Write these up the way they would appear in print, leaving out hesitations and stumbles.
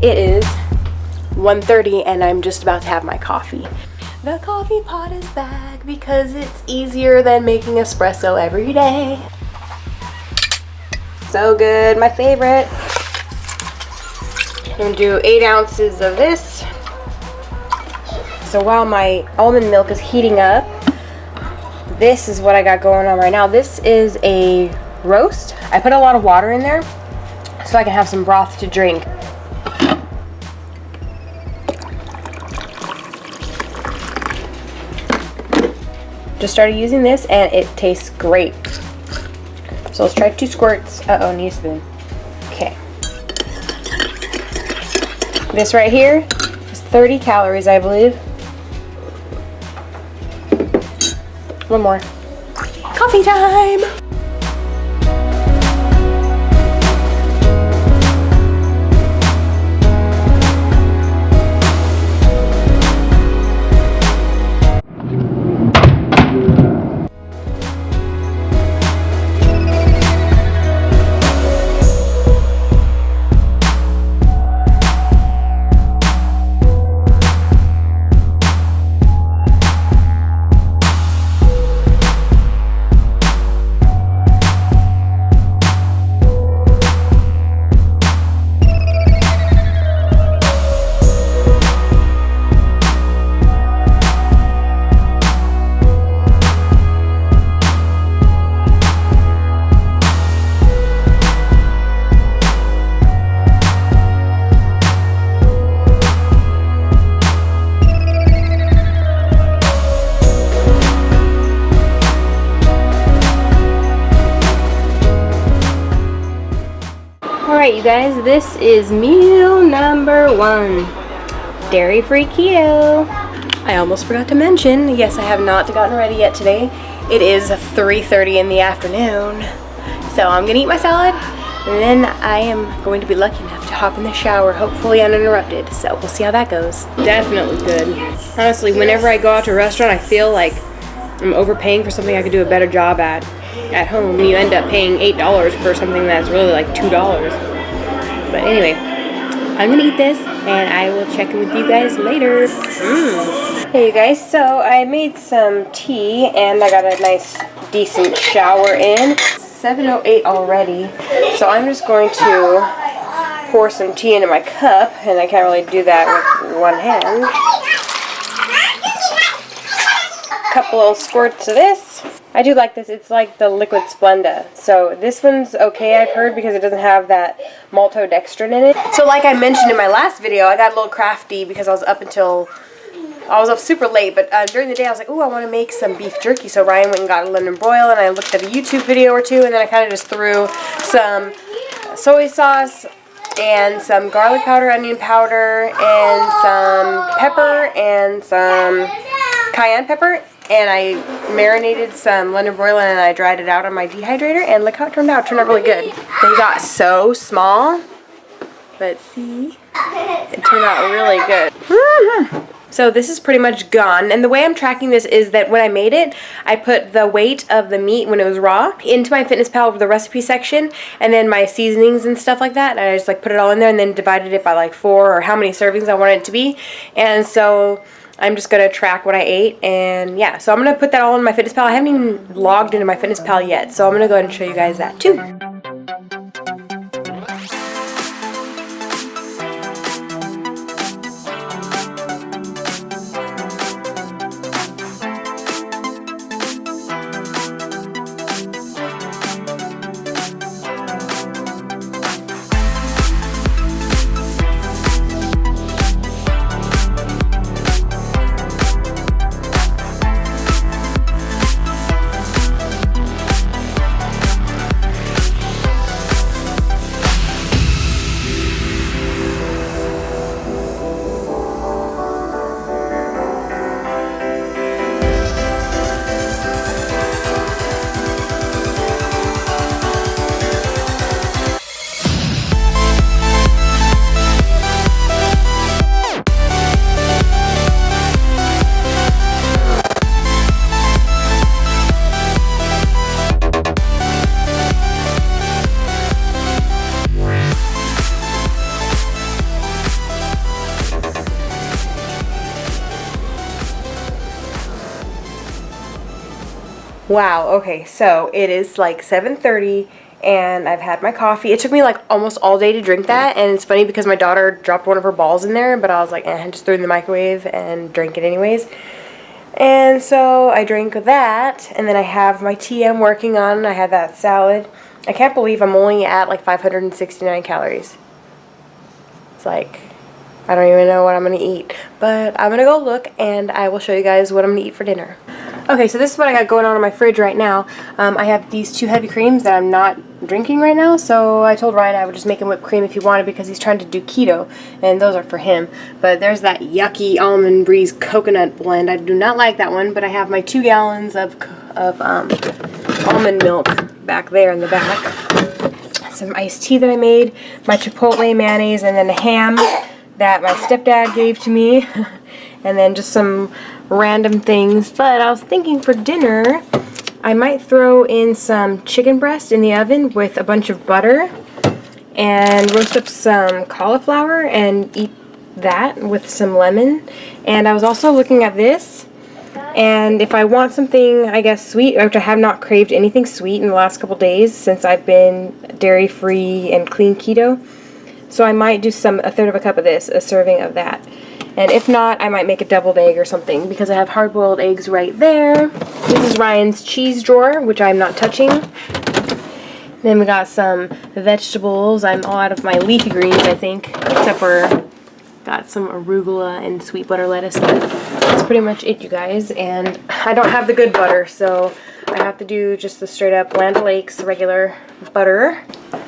It is 1:30 and I'm just about to have my coffee. The coffee pot is back because it's easier than making espresso every day. So good, my favorite. I'm gonna do 8 ounces of this. So while my almond milk is heating up, this is what I got going on right now. This is a roast. I put a lot of water in there so I can have some broth to drink. Just started using this and it tastes great. So let's try 2 squirts. Uh-oh, need a spoon. Okay. This right here is 30 calories, I believe. One more. Coffee time! Alright you guys, this is meal number 1. Dairy-free keto. I almost forgot to mention, yes, I have not gotten ready yet today. It is 3:30 in the afternoon. So I'm gonna eat my salad and then I am going to be lucky enough to hop in the shower, hopefully uninterrupted. So we'll see how that goes. Definitely good. Honestly, whenever I go out to a restaurant, I feel like I'm overpaying for something I could do a better job at home. You end up paying $8 for something that's really like $2. But anyway, I'm gonna eat this and I will check in with you guys later. Hey you guys, so I made some tea and I got a nice decent shower in. 7:08 already, so I'm just going to pour some tea into my cup, and I can't really do that with one hand. Couple little squirts of this. I do like this. It's like the liquid Splenda. So this one's okay, I've heard, because it doesn't have that maltodextrin in it. So like I mentioned in my last video, I got a little crafty because I was up super late, but during the day I was like, ooh, I want to make some beef jerky. So Ryan went and got a London broil, and I looked at a YouTube video or two, and then I kind of just threw some soy sauce and some garlic powder, onion powder, and some pepper, and some cayenne pepper, and I marinated some London broil and I dried it out on my dehydrator, and look how it turned out. It turned out really good. They got so small, but see, it turned out really good. So this is pretty much gone, and the way I'm tracking this is that when I made it, I put the weight of the meat when it was raw into my FitnessPal over the recipe section, and then my seasonings and stuff like that, and I just like put it all in there and then divided it by like 4 or how many servings I wanted it to be. And so I'm just going to track what I ate, and yeah, so I'm going to put that all in my FitnessPal. I haven't even logged into my FitnessPal yet, so I'm going to go ahead and show you guys that too. Wow, okay, so it is like 7:30 and I've had my coffee. It took me like almost all day to drink that, and it's funny because my daughter dropped one of her balls in there, but I was like, just threw it in the microwave and drank it anyways. And so I drank that, and then I have my tea I'm working on. I had that salad. I can't believe I'm only at like 569 calories. It's like, I don't even know what I'm going to eat. But I'm going to go look, and I will show you guys what I'm going to eat for dinner. Okay, so this is what I got going on in my fridge right now. I have these 2 heavy creams that I'm not drinking right now, so I told Ryan I would just make him whipped cream if he wanted because he's trying to do keto, and those are for him. But there's that yucky Almond Breeze coconut blend. I do not like that one, but I have my 2 gallons of almond milk back there in the back. Some iced tea that I made, my Chipotle mayonnaise, and then a ham that my stepdad gave to me, and then just some random things. But I was thinking for dinner I might throw in some chicken breast in the oven with a bunch of butter and roast up some cauliflower and eat that with some lemon. And I was also looking at this, and if I want something, I guess, sweet, which I have not craved anything sweet in the last couple days since I've been dairy-free and clean keto, so I might do a third of a cup of this, a serving of that. And if not, I might make a deviled egg or something because I have hard-boiled eggs right there. This is Ryan's cheese drawer, which I'm not touching. Then we got some vegetables. I'm all out of my leafy greens, I think, except for got some arugula and sweet butter lettuce. But that's pretty much it, you guys. And I don't have the good butter, so I have to do just the straight up Land O'Lakes regular butter.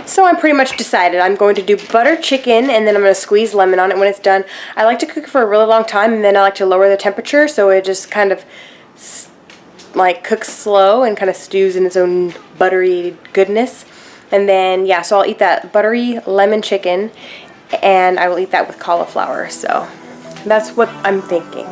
So I'm pretty much decided. I'm going to do butter chicken, and then I'm going to squeeze lemon on it when it's done. I like to cook it for a really long time, and then I like to lower the temperature so it just kind of like cooks slow and kind of stews in its own buttery goodness. And then, yeah, so I'll eat that buttery lemon chicken, and I will eat that with cauliflower. So that's what I'm thinking.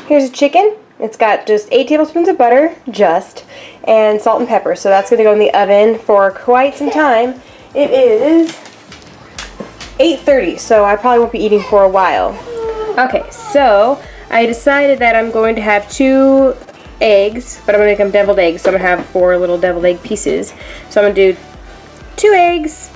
Here's a chicken. It's got just 8 tablespoons of butter, and salt and pepper. So that's going to go in the oven for quite some time. It is 8:30, so I probably won't be eating for a while. Okay, so I decided that I'm going to have 2 eggs, but I'm going to make them deviled eggs, so I'm going to have 4 little deviled egg pieces. So I'm going to do 2 eggs,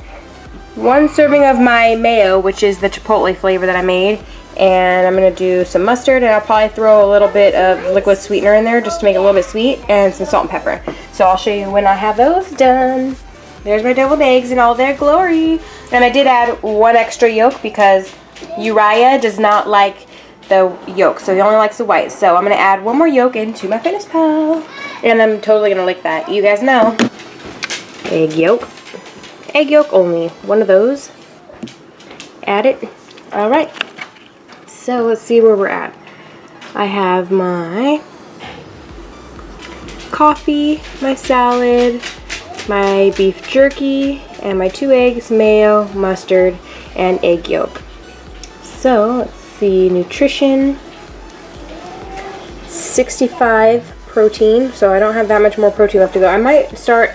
1 serving of my mayo, which is the Chipotle flavor that I made, and I'm going to do some mustard, and I'll probably throw a little bit of liquid sweetener in there just to make it a little bit sweet, and some salt and pepper. So I'll show you when I have those done. There's my deviled eggs in all their glory. And I did add 1 extra yolk because Uriah does not like the yolk, so he only likes the white. So I'm going to add 1 more yolk into my Fitness Pal, and I'm totally going to lick that. You guys know. Egg yolk. Egg yolk only. 1 of those. Add it. Alright. So let's see where we're at. I have my coffee, my salad, my beef jerky, and my 2 eggs, mayo, mustard, and egg yolk. So let's see, nutrition, 65 protein, so I don't have that much more protein left to go. I might start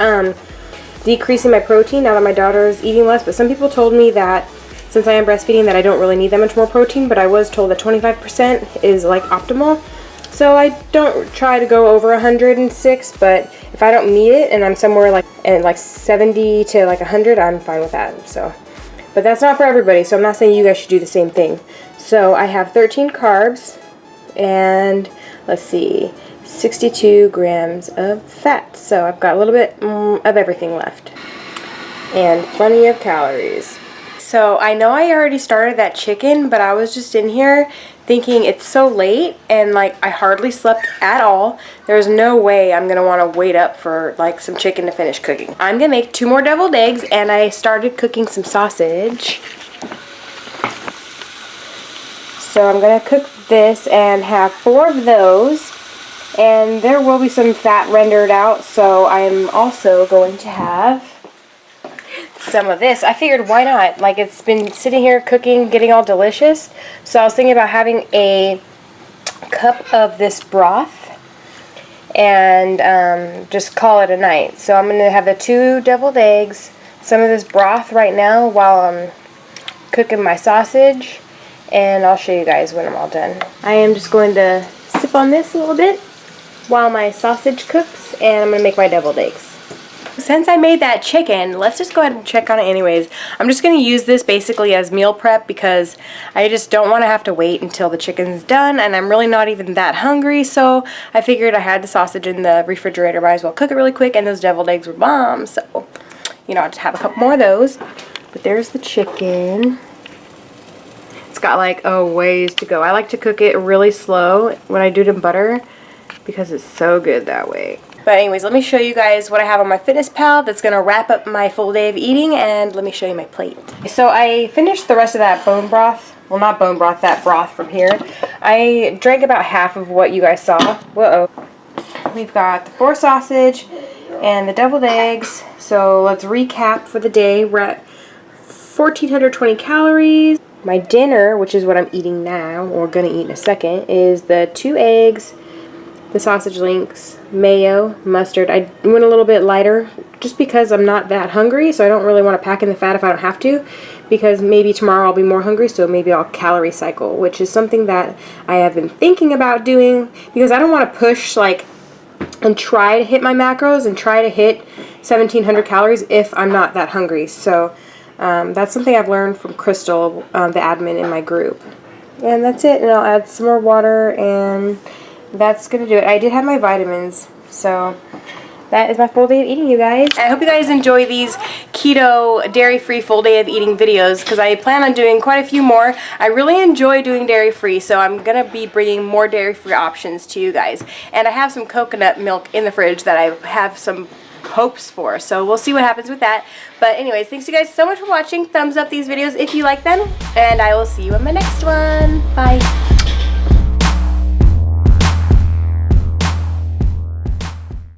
decreasing my protein now that my daughter is eating less, but some people told me that since I am breastfeeding that I don't really need that much more protein, but I was told that 25% is like optimal. So I don't try to go over 106, but if I don't need it and I'm somewhere like 70 to like 100, I'm fine with that. So, but that's not for everybody, so I'm not saying you guys should do the same thing. So I have 13 carbs and let's see, 62 grams of fat. So I've got a little bit of everything left and plenty of calories. So I know I already started that chicken, but I was just in here thinking it's so late and like I hardly slept at all. There's no way I'm gonna want to wait up for like some chicken to finish cooking. I'm gonna make 2 more deviled eggs, and I started cooking some sausage. So I'm gonna cook this and have 4 of those, And there will be some fat rendered out, so I'm also going to have some of this. I figured, why not? Like, it's been sitting here cooking, getting all delicious. So I was thinking about having a cup of this broth and just call it a night. So I'm going to have the 2 deviled eggs, some of this broth right now while I'm cooking my sausage, and I'll show you guys when I'm all done. I am just going to sip on this a little bit while my sausage cooks, and I'm going to make my deviled eggs. Since I made that chicken, let's just go ahead and check on it anyways. I'm just going to use this basically as meal prep because I just don't want to have to wait until the chicken's done, and I'm really not even that hungry, so I figured I had the sausage in the refrigerator, might as well cook it really quick, and those deviled eggs were bomb, so, you know, I'll just have a couple more of those. But there's the chicken. It's got like a ways to go. I like to cook it really slow when I do it in butter because it's so good that way. But anyways, let me show you guys what I have on my Fitness Pal that's going to wrap up my full day of eating, and let me show you my plate. So I finished the rest of that bone broth. Well, not bone broth, that broth from here. I drank about half of what you guys saw. Whoa. We've got the 4 sausage and the deviled eggs. So let's recap for the day. We're at 1,420 calories. My dinner, which is what I'm eating now, or going to eat in a second, is the 2 eggs, the sausage links, mayo, mustard. I went a little bit lighter just because I'm not that hungry, so I don't really want to pack in the fat if I don't have to, because maybe tomorrow I'll be more hungry, so maybe I'll calorie cycle, which is something that I have been thinking about doing, because I don't want to push like and try to hit my macros and try to hit 1,700 calories if I'm not that hungry. So that's something I've learned from Crystal, the admin in my group. And that's it, and I'll add some more water, and that's going to do it. I did have my vitamins, so that is my full day of eating, you guys. I hope you guys enjoy these keto, dairy-free full day of eating videos, because I plan on doing quite a few more. I really enjoy doing dairy-free, so I'm going to be bringing more dairy-free options to you guys. And I have some coconut milk in the fridge that I have some hopes for, so we'll see what happens with that. But anyways, thanks you guys so much for watching. Thumbs up these videos if you like them, and I will see you in my next one. Bye.